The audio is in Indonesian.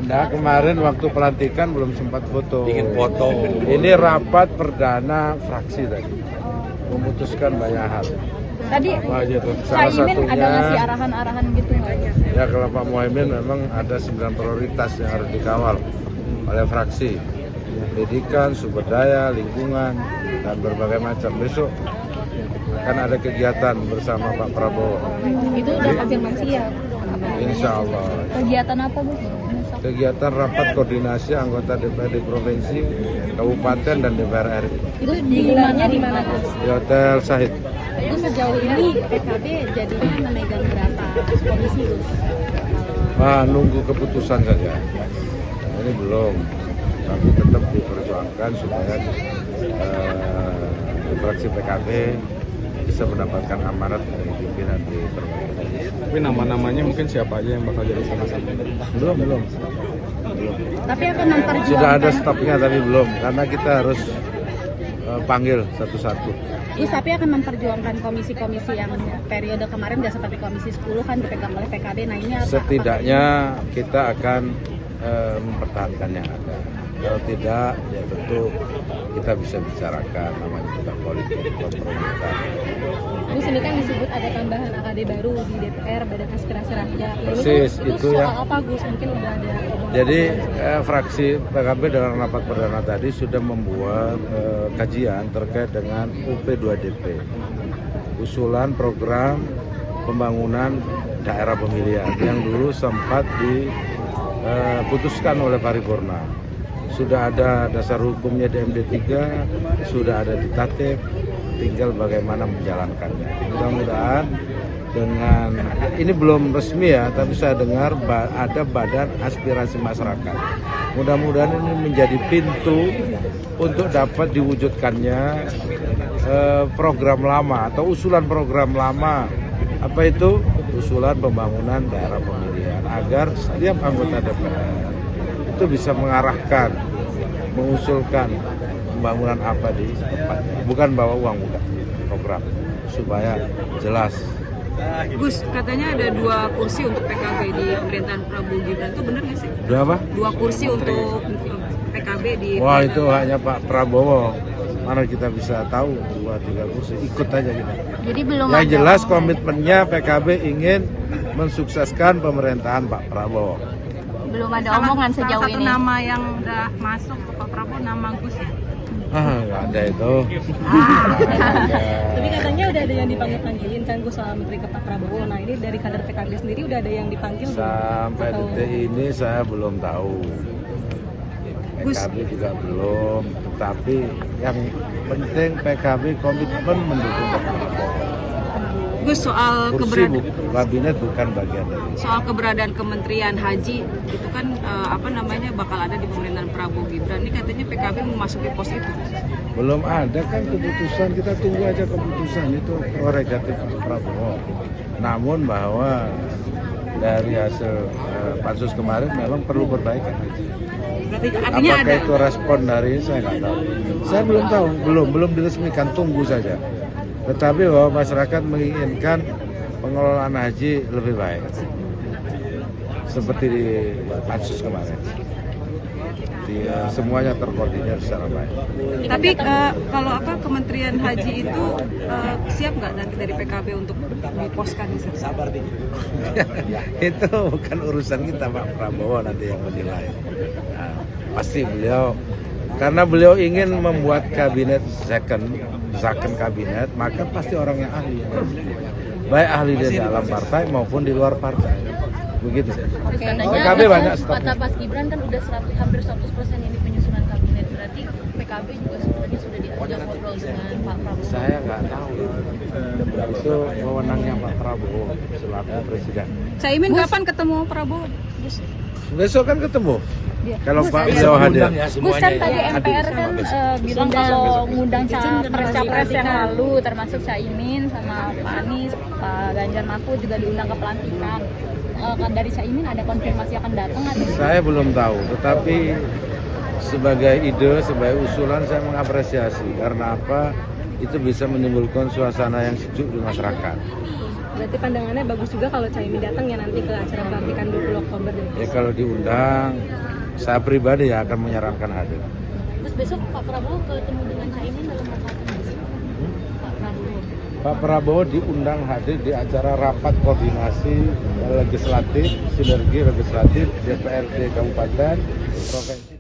Nah, kemarin waktu pelantikan belum sempat foto. Ingin foto. Ini rapat perdana fraksi tadi, memutuskan banyak hal. Tadi Salah Caimin ada ngasih satunya, arahan-arahan gitu nggak? ya kalau Pak Muhaimin memang ada 9 prioritas yang harus dikawal oleh fraksi. Pendidikan, sumber daya, lingkungan, dan berbagai macam. Besok akan ada kegiatan bersama Pak Prabowo. Itu udah konfirmasi ya? Insya Allah. Kegiatan apa, Bu? Kegiatan rapat koordinasi anggota DPRD provinsi, kabupaten, dan DPR RI Itu digelarnya di mana, Gus? di Hotel Sahid. Itu sejauh ini PKB jadinya memegang berapa komisi, Gus? Nunggu keputusan saja. Ini belum, tapi tetap diperjuangkan supaya fraksi PKB bisa mendapatkan amanat dari pimpinan di berbagai daerah. Tapi nama-namanya mungkin siapa aja yang bakal jadi sama-sama? Belum. Tapi akan memperjuangkan. Sudah ada stoknya tapi belum, karena kita harus panggil satu-satu. Gus, tapi akan memperjuangkan komisi-komisi yang periode kemarin nggak seperti komisi 10 kan dipegang oleh PKB. Nah ini apa? Setidaknya kita akan mempertahankan yang ada. Kalau tidak, ya tentu kita bisa bicarakan, namanya juga politik, pemerintahan. Gus, ini kan disebut ada tambahan AKD baru di DPR, Badan Aspirasi Rakyat. Persis, itu soal ya. apa, Gus? Mungkin udah ada. Jadi fraksi PKB dalam rapat perdana tadi sudah membuat kajian terkait dengan UP2DP, usulan program pembangunan daerah pemilihan yang dulu sempat diputuskan oleh paripurna. Sudah ada dasar hukumnya di MD3, sudah ada di Tatip, tinggal bagaimana menjalankannya. Mudah-mudahan dengan ini belum resmi ya, tapi saya dengar ada Badan Aspirasi Masyarakat. Mudah-mudahan ini menjadi pintu untuk dapat diwujudkannya program lama atau usulan program lama. Apa itu? Usulan pembangunan daerah pemilihan agar setiap anggota DPR itu bisa mengarahkan, mengusulkan pembangunan apa di tempatnya. Bukan bawa uang, bukan program, supaya jelas. Gus, katanya ada 2 kursi untuk PKB di pemerintahan Prabowo Gibran, itu benar nggak sih? Udah apa? 2 kursi untuk PKB di. Wah, itu hanya Pak Prabowo. Mana kita bisa tahu 2-3 kursi, ikut aja kita. Jadi belum Yang ada jelas komitmennya PKB ingin mensukseskan pemerintahan Pak Prabowo. belum ada omongan sejauh Salah satu ini. nama yang udah masuk ke Pak Prabowo, nama Gus ya? Nggak ada itu. Tapi katanya udah ada yang dipanggilin kan Gus soal menteri ke Pak Prabowo. Nah ini dari kader PKB sendiri udah ada yang dipanggil belum? Sampai detik ini saya belum tahu. PKB juga belum. Tetapi yang penting PKB komitmen mendukung Pak Prabowo. Gus, soal Kursi kabinet bukan bagian dari. soal keberadaan Kementerian Haji itu kan bakal ada di pemerintahan Prabowo Gibran. Ini katanya PKB memasuki pos itu. Belum ada kan keputusan, kita tunggu aja keputusan itu prerogatif Pak Prabowo. Namun bahwa dari hasil pansus kemarin memang perlu perbaikan. Berarti artinya Apakah ada itu respon dari saya nggak tahu. Saya belum tahu, belum diresmikan, tunggu saja. Tetapi bahwa masyarakat menginginkan pengelolaan haji lebih baik, seperti di pansus kemarin. Semuanya terkoordinir secara baik. Tapi kalau Kementerian Haji itu siap nggak nanti dari PKB untuk diposkan di situ? Itu bukan urusan kita, Pak Prabowo nanti yang menilai. Nah, pasti beliau, karena beliau ingin membuat kabinet second kabinet, maka pasti orang yang ahli. Baik ahli di dalam partai maupun di luar partai. Begitu. PKB banyak stoknya. Kata Mas Gibran kan udah hampir 100% ini penyusunan kabinet. Berarti PKB juga sebenarnya sudah diajak ngobrol dengan Pak Prabowo. Saya nggak tahu. Itu wewenangnya Pak Prabowo selaku presiden. Caimin kapan ketemu Prabowo? Besok kan ketemu. Kalau Gus, Pak beliau hadir. Gus kan tadi MPR kan bilang kalau ngundang capres yang lalu termasuk Caimin sama Pak Anies, Pak Ganjar Mahfud juga diundang ke pelantikan. Dari Caimin ada konfirmasi akan datang atau? Saya belum tahu, tetapi sebagai ide, sebagai usulan saya mengapresiasi karena apa? Itu bisa menimbulkan suasana yang sejuk di masyarakat. Berarti pandangannya bagus juga kalau Caimin datang ya nanti ke acara pelantikan 20 Oktober nih. Ya kalau diundang, saya pribadi ya akan menyarankan hadir. Terus besok Pak Prabowo ketemu dengan Caimin dalam apa? Pak Prabowo. Pak Prabowo diundang hadir di acara rapat koordinasi legislatif, sinergi legislatif DPRD Kabupaten, Provinsi.